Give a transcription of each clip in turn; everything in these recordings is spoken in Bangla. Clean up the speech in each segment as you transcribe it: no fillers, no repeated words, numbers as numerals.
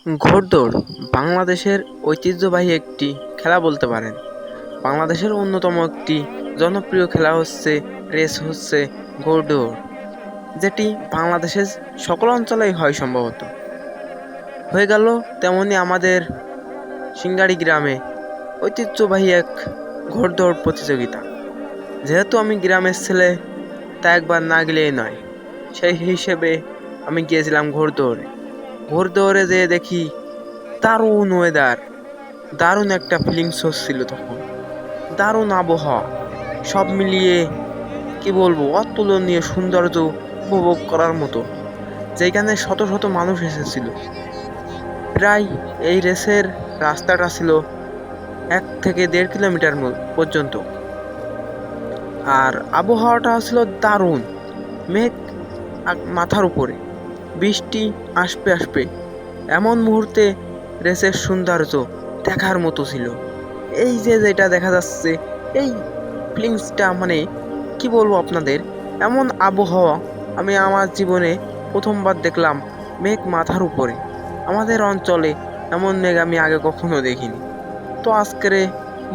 ঘোড়দৌড় বাংলাদেশের ঐতিহ্যবাহী একটি খেলা বলতে পারেন। বাংলাদেশের অন্যতম একটি জনপ্রিয় খেলা হচ্ছে ঘোড়দৌড়, যেটি বাংলাদেশের সকল অঞ্চলেই হয় সম্ভবত। হয়ে গেল তেমনি আমাদের সিঙ্গাড়ি গ্রামে ঐতিহ্যবাহী এক ঘোড়দৌড় প্রতিযোগিতা। যেহেতু আমি গ্রামের ছেলে, তা একবার না গেলেই নয়। সেই হিসেবে আমি গিয়েছিলাম ঘোড়দৌড়ে। ঘোড়দৌড়ে যেয়ে দেখি দারুণ ওয়েদার, দারুণ একটা ফিলিংস হচ্ছিল তখন, দারুণ আবহাওয়া, সব মিলিয়ে কি বলবো, অতুলনীয় সৌন্দর্য উপভোগ করার মতো। যেখানে শত শত মানুষ এসেছিল। প্রায় এই রেসের রাস্তাটা ছিল 1 থেকে 1.5 কিলোমিটার পর্যন্ত। আর আবহাওয়াটা ছিল দারুণ, মেঘ মাথার উপরে, বৃষ্টি আসবে আসবে, এমন মুহূর্তে রেসের সৌন্দর্য দেখার মতো ছিল। এই যে যেটা দেখা যাচ্ছে, এই ফিলিংসটা মানে কি বলবো আপনাদের, এমন আবহাওয়া আমি আমার জীবনে প্রথমবার দেখলাম। মেঘ মাথার উপরে, আমাদের অঞ্চলে এমন মেঘ আমি আগে কখনো দেখিনি। তো আজকের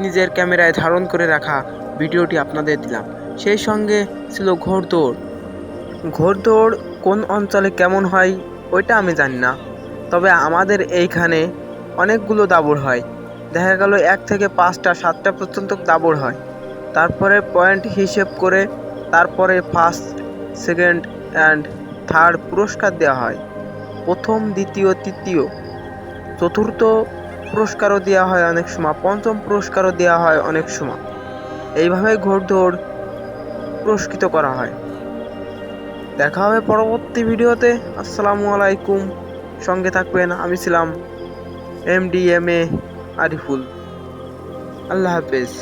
নিজের ক্যামেরায় ধারণ করে রাখা ভিডিওটি আপনাদের দিলাম। সেই সঙ্গে ছিল ঘোড়দৌড়। ঘোড়দৌড় কোন অঞ্চলে কেমন হয় ওইটা আমি জানি না, তবে আমাদের এইখানে অনেকগুলো দাবড় হয়। দেখা গেল 1 থেকে 5টা 7টা পর্যন্ত দাবড় হয়। তারপরে পয়েন্ট হিসেব করে তারপরে ফার্স্ট, সেকেন্ড অ্যান্ড থার্ড পুরস্কার দেওয়া হয়। প্রথম, দ্বিতীয়, তৃতীয়, চতুর্থ পুরস্কারও দেওয়া হয় অনেক সময়, পঞ্চম পুরস্কারও দেওয়া হয় অনেক সময়। এইভাবে ঘোড়দৌড় পুরস্কৃত করা হয়। দেখা হবে পরবর্তী ভিডিওতে। আসসালামু আলাইকুম। সঙ্গে থাকবেন, আমি ছিলাম MDMA আরিফুল। আল্লাহ হাফেজ।